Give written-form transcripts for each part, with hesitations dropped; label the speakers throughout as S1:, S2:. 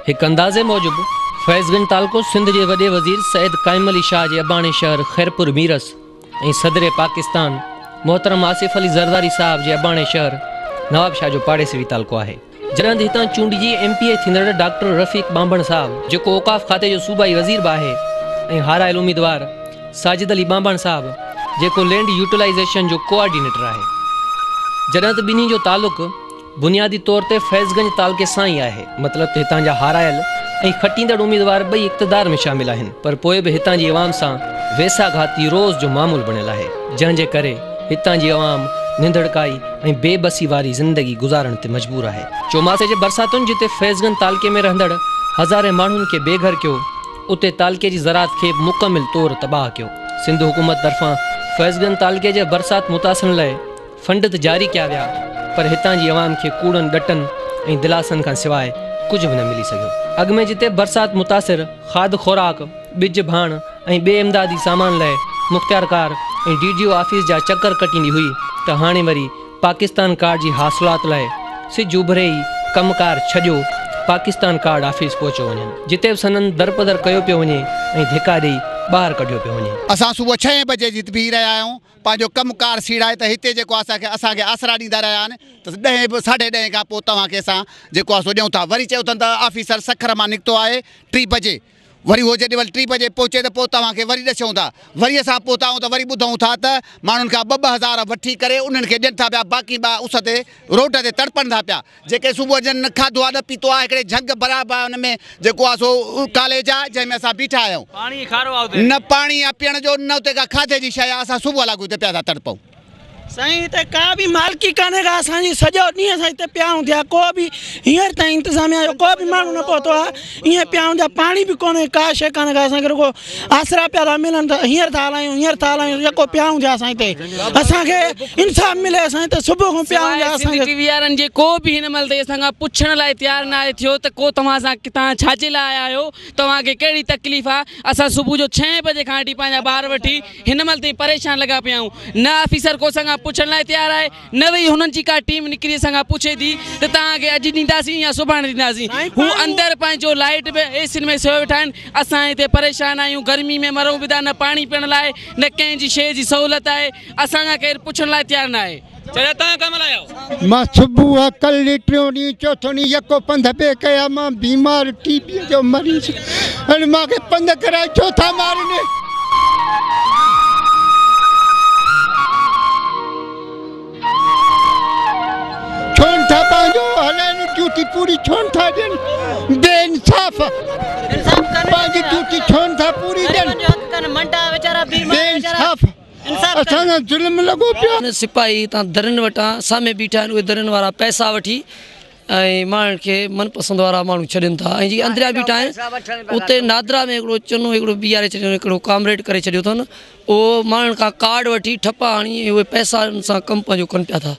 S1: एक अंदाजे मूजिब फैज़गंज तालको सिंध के वडे वज़ीर सैयद कायम अली शाह के अबाणे शहर खैरपुर मीरस और सदर पाकिस्तान मोहतरम आसिफ अली जरदारी साहब के अबाणे शहर नवाब शाह जो पाड़ेसरी तालको है। जॾहिं हितां चूंडिजी MPA थींदड़ डॉक्टर रफ़ीक बांभण साहब जो औकाफ़ खाते जो सूबाई वज़ीर भी है और हारायल उम्मीदवार साजिद अली बांभण साहब जो लैंड यूटिलाइजेशन जो कोऑर्डिनेटर है। जॾहिं त ॿिन्ही जो ताल्लुक बुनियादी तौर पर फैज़गंज तालके सां ही है, मतलब हितां जा हारायल और खटींदड़ उम्मीदवार बई इक़्तिदार में शामिल हैं, पर पोइ भी हितां जी अवाम सां वेसा घाती रोज़ जो मामूल बनियल है, जंहिंजे करे हितां जी अवाम निंदड़काई और बेबसी वारी ज़िंदगी गुजारण ते मजबूर है। चौमासे जे बरसातुनि जिते फैज़गंज तालके में रहंदड़ हज़ारे माण्हुनि के बेघर कियो, उते तालके जी ज़रात के मुकम्मिल तौर तबाह कियो। सिंध हुकूमत तरफां फैज़गंज तालके जे बरसात मुतासिरन लाइ फंड त जारी किया विया, पर हितां जी अवाम के कूड़न डटन और दिलासन का सिवाय कुछ भी न मिली सको। अग में जिते बरसात मुतासिर खाद खुराक बिज भाण और बे इमदादी सामान लाइ मुख्तियारकार और DGO ऑफिस जा चक्कर कटींदी हुई, तो हाणे वरी पाकिस्तान कार्ड जी हासिलात लाइ सिज उभरे ही कमकार छॾियो पाकिस्तान कार्ड ऑफिस पहुचो वञनि, जिते भी सनन दरपदर कयो पियो वञे और धिका ॾेई बाहर कढियो पियो वञे।
S2: असां सुबुह 6 बजे जी बीह रहिया आहियूं, पंहिंजो कमकार सीड़ाए त हिते जेको असांखे आसरा ॾींदा रहिया आहिनि, त 10 साढ़े 10 खां पोइ तव्हांखे असां जेको आहे सो ॾियूं था। वरी चयो अथनि त ऑफिसर सखर मां निकितो आहे 3 बजे, वरी वो जेॾी महिल 3 बजे पहुचे त पोइ तव्हांखे वरी ॾसूं था। वरी असां पहुता आहियूं त वरी ॿुधूं था त माण्हुनि खां 2-2 वठी करे उन्हनि खे ॾियनि था पिया, बाक़ी उस ते रोड ते तड़पनि था पिया, जेके सुबुह जन न खाधो आहे न पीतो आहे। हिकिड़े झग बराबरि हुन में जेको आहे सो कॉलेज आहे जंहिंमें असां बीठा आहियूं, न पाणी आहे पीअण जो, न उते का खाधे जी शइ आहे। असां सुबुह लाॻू हिते पिया था तड़पूं
S3: साईं, हिते का भी मालिकी कान्हे का, असांजी सॼो ॾींहुं असां हिते पिया हूं थिया, को भी हींअर ताईं इंतज़ामिया जो को भी माण्हू न पहुतो आहे। ईअं पिया हूं थिया, पाणी भी कोन्हे, का शइ कान्हे का, असांखे रुगो आसरा पिया था मिलनि त हींअर था हलायूं हींअर था हलायूं, जेको पिया हूं थिया असां हिते, असांखे इंसाफ़ मिले। असां हिते सुबुह खां पिया हूं थिया। असांखे
S4: TV वारनि जे को भी हिन महिल असांखां पुछण लाइ तयारु न आहे थियो त को तव्हां सां तव्हां छाजे लाइ आया आहियो, तव्हांखे कहिड़ी तकलीफ़ आहे। असां सुबुह जो 6 बजे खां वठी पंहिंजा ॿार वठी हिन महिल ताईं परेशान लॻा पिया आहियूं। न ऑफिसर को असांखां पुछण लाइ तयारु आहे, न वही हुननि जी का टीम निकिरी असांखां पुछे थी त तव्हांखे अॼु ॾींदासीं या सुभाणे ॾींदासीं। हू अंदरि पंहिंजो लाइट बि एसियुनि में सोए वेठा आहिनि। असां हिते परेशान आहियूं, गर्मी में मरूं पिया, न पाणी पीअण लाइ न कंहिं जी शइ जी सहूलियत आहे। असांखां केरु पुछण लाइ तयारु न आहे।
S5: मां सुबुह कल 3 ॾींहुं चौथो ॾींहुं यको पंध पे कया, मां बीमार TB जो मरीज़, हाणे मूंखे पंध कराए छो था मारनि। छोन था पंहिंजो हलाइनि, ड्यूटी पूरी छोन था ॾियनि, बेइंसाफ़ पंहिंजी ड्यूटी छोन था पूरी ॾियनि, बेइंसाफ़ असां जुल्म लॻो पियो।
S6: सिपाही तव्हां दरनि वटां सामे बीठा आहिनि, उहे दरनि वारा पैसा वठी ऐं माण्हुनि खे मनपसंदि वारा माण्हू छॾनि था। ऐं जीअं अंदरियां बीठा आहिनि, उते नादरा में हिकिड़ो चनो हिकिड़ो बीहारे छॾियो, हिकिड़ो कामरेड करे छॾियो अथनि, उहो माण्हुनि खां कार्ड वठी ठपा हणी उहे पैसा सां कमु पंहिंजो कनि पिया था।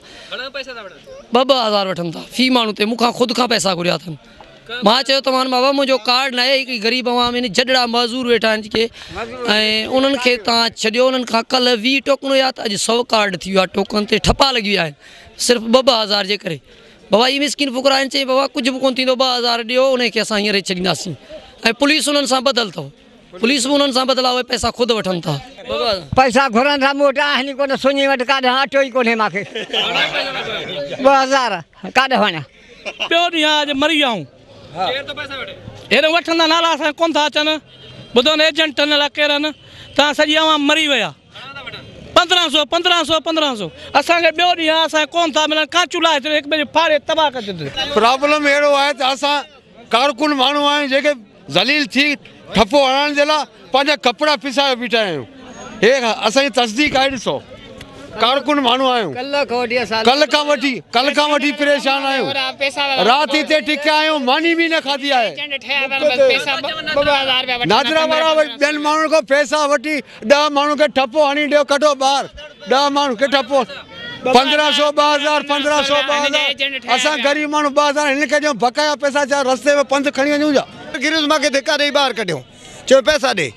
S6: 2-2 वठनि था फी माण्हू ते, मूंखां ख़ुदि खां पैसा घुरिया अथनि। मां चयो तव्हां बाबा मुंहिंजो कार्ड न आहे, हिकिड़ी ग़रीब अवाम आहिनि, जॾड़ा मज़दूर वेठा आहिनि जेके, ऐं उन्हनि खे तव्हां छॾियो। उन्हनि खां कल्ह 20 टोकन हुया त अॼु 100 कार्ड थी वियो आहे, टोकन ते ठपा लॻी विया आहिनि सिर्फ़ु 2-2 जे करे। बाबा ई मिसकिन फुकरा आहिनि, चई बाबा कुझु बि कोन थींदो, 2,000 ॾियो, उनखे असां हींअर छॾींदासीं। ऐं पुलिस उन्हनि सां बदल अथव, पुलिस बि उन्हनि सां बदला, उहे पैसा ख़ुदि वठनि था।
S7: पैसा घुरनि था, मूं वटि आहिनि कोन, सुञी वटि काॾे अटो ई कोन्हे मूंखे। 2,000 काॾे वञा,
S3: ॿियो ॾींहुं अॼु मरी विया आहियूं। हेॾे वठंदा नाला असां कोन था अचनि, ॿुधो न एजेंट लाइ केरु आहिनि, तव्हां सॼी अवाम मरी विया। 1500 असांखे ॿियो ॾींहुं असांखे कोन था मिलनि, काचू लाहे छॾे हिकु ॿिए फाड़े तबाह करे छॾे।
S5: प्रॉब्लम अहिड़ो आहे त असां कारकुन माण्हू आहियूं जेके ज़लील थी ठपो हणण जे लाइ पंहिंजा कपिड़ा पिसाए बीठा आहियूं। हे असांजी तस्दीक आहे, ॾिसो कारकुन माण्हू आहियूं, कल खां वठी परेशान आहियूं, राति हिते टिकिया आहियूं, मानी बि न खाधी आहे। नादरा वारा ॿियनि माण्हुनि खां पैसा वठी 10 माण्हू खे ठपो हणी ॾियो, कढो ॿाहिरि, 10 माण्हू खे ठपो 1500 2000 1500 2000। असां ग़रीब माण्हू 2000 हिन खे ॾियूं, बकाया पैसा छा रस्ते में पंधु खणी वञूं छा? गिरियुसि मूंखे धिका ॾेई ॿाहिरि कढियो, चयो पैसा ॾे।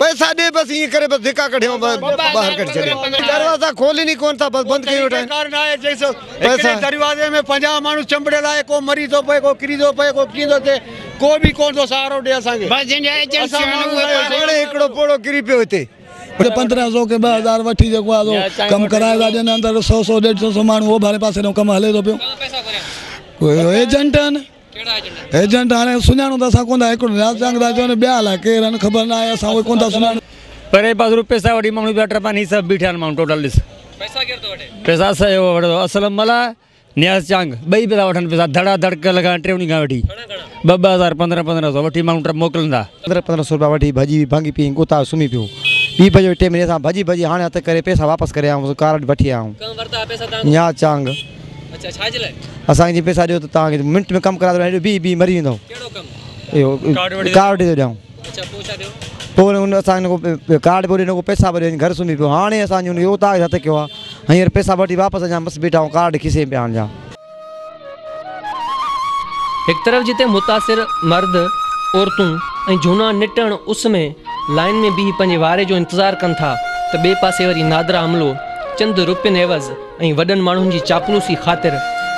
S8: पैसा दे बस ये करे बस धिका कढियो बाहर कढ छड़ियो दरवाजा खोली नहीं कोन था बस बंद कयो उठा
S5: कारण है जैसे पैसा दरवाजे में 50 मानू चंबड़े लाए को मरी तो पे को किरी तो पे को कींदो थे को भी कोन तो सहारो दे असांगे बस जिन एजेंसी
S8: ने एकड़ो पोड़ो किरी पे होते
S9: 1500 के 2000 वठी जो कम कराए था जन अंदर 100 150 मानू वो भारे पासे कम हले तो पियो कोई एजेंट है एजेंट हाणे सुञाणो त असां कोन था हिकिड़ो राजचांग था चवनि ॿिया हला केरु आहिनि ख़बर न आहे असां उहे कोन था सुञाणो
S10: परे पास पैसा वठी माण्हू पिया टपनि ही सभु बीठा आहिनि माण्हू टोटल ॾिस पैसा असांजो वठंदो असलम मला न्याज़ चांग ॿई पिया वठनि पैसा धड़ा धड़क लॻा टेवनी खां वठी 2000 1500 वठी माण्हू ट्रप मोकिलींदा
S8: 1500 रुपया वठी भाॼी भांगी पी गोता सुम्ही पियो 2 बजे टे महीने सां भाॼी हाणे हथ करे पैसा वापसि करे आऊं कार्ड वठी आऊं न्याज़ चांग
S1: अच्छा छाजे लाइ
S8: असांखे पैसा ॾियो त तव्हांखे मिंट में कमु करा दो बी मरी वेंदो
S1: कहिड़ो कमु
S8: इहो कार्ड वठी थो ॾियां
S1: अच्छा पोइ छा थियो
S8: पोइ हुन असांखे कार्ड पोइ ॾिनो पैसा भरियो घर सुम्ही पियो हाणे असांजो इहो तव्हांजे हथ कयो आहे हींअर पैसा वठी वापसि अञा मस्तु बीठा आहियूं कार्ड खीसे पिया आहिनि
S1: एक तरफ जिते मुतासिर मर्द औरतूं ऐं झूना निटण उस में लाइन में बीह पंहिंजे वारे जो इंतज़ारु कनि था त ॿिए पासे वरी नादरा अमलो चंद रुपयनि एवज़ ऐं वॾनि माण्हुनि जी चापलूसी ख़ातिर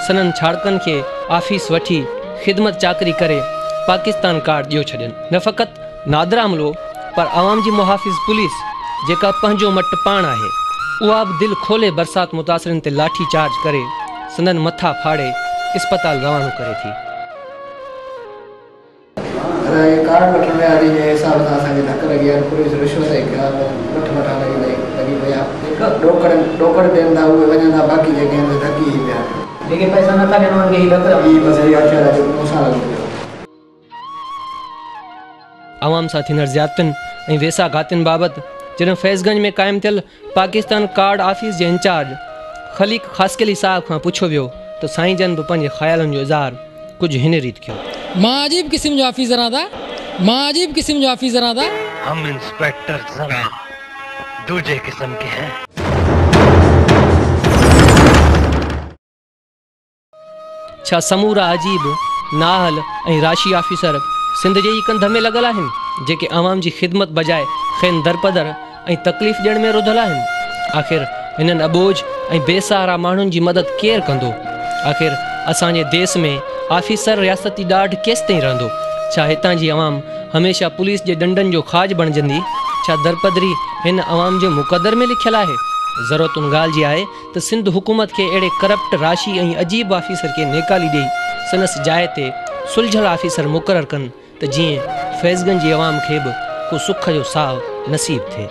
S1: सननि छाड़कनि खे ऑफिस वठी ख़िदमत चाकरी करे पाकिस्तान कार्ड ॾियो छॾनि न फ़क़ति नादरा अमलो पर आवाम जी मुहाफ़िज़ पुलिस जेका पंहिंजो मट पाण आहे उहा बि दिलि खोले बरसात मुतासिरनि ते लाठी चार्ज करे संदन मथा फाड़े अस्पताल रवानो करे थी
S11: कार्ड वठण में आदि जे हिसाब सां असांखे धक लॻी आहे पुलिस रिश्वत वठा लॻी पई आहे डोकड़ ॾियनि था उहे वञनि था बाक़ी जेके आहिनि धकी ई पिया जेके पैसा नथा ॾियनि उन्हनि खे ई बस
S1: आवाम सां थींदड़ ज़्यादतियुनि ऐं वेसा घातियुनि बाबति जॾहिं फैज़गंज में क़ाइमु थियल पाकिस्तान कार्ड ऑफिस जे इंचार्ज ख़लीक ख़ासकली साहब खां पुछियो वियो त साईं जन बि पंहिंजे ख़्यालनि जो इज़हार कुझु हिन रीति कयो
S12: मां अजीब किस्म जो ऑफिसर आदा
S13: हम इंस्पेक्टर जरा दूजे किस्म के हैं
S1: छा समूरा अजीब नाहल ऐं राशि ऑफिसर सिंध जे ई कंध में लॻल आहिनि जेके आवाम जी ख़िदमत बजाए खेनि दरपदर ऐं तकलीफ़ ॾियण में रुधल आहिनि आख़िर हिननि अबोझ ऐं बेसहारा माण्हुनि जी मदद केरु कंदो आख़िर असांजे देश में ऑफिसर रियासती ॾाढ केसि ताईं रहंदो छा हितां जी अवाम हमेशह पुलिस जे डंडनि जो खाज बणिजंदी छा दरपदरी हिन अवाम जे मुक़दर में लिखियलु आहे ज़रूरत उन ॻाल्हि जी आहे त सिंध हुकूमत खे अहिड़े करप्ट राशि ऐं अजीब ऑफिसर खे नेकाली ॾेई संदसि जाइ ते सुलझल ऑफिसर मुक़ररु कनि त जीअं फैज़गंज जी अवाम खे बि को सुख जो साहु नसीब थिए।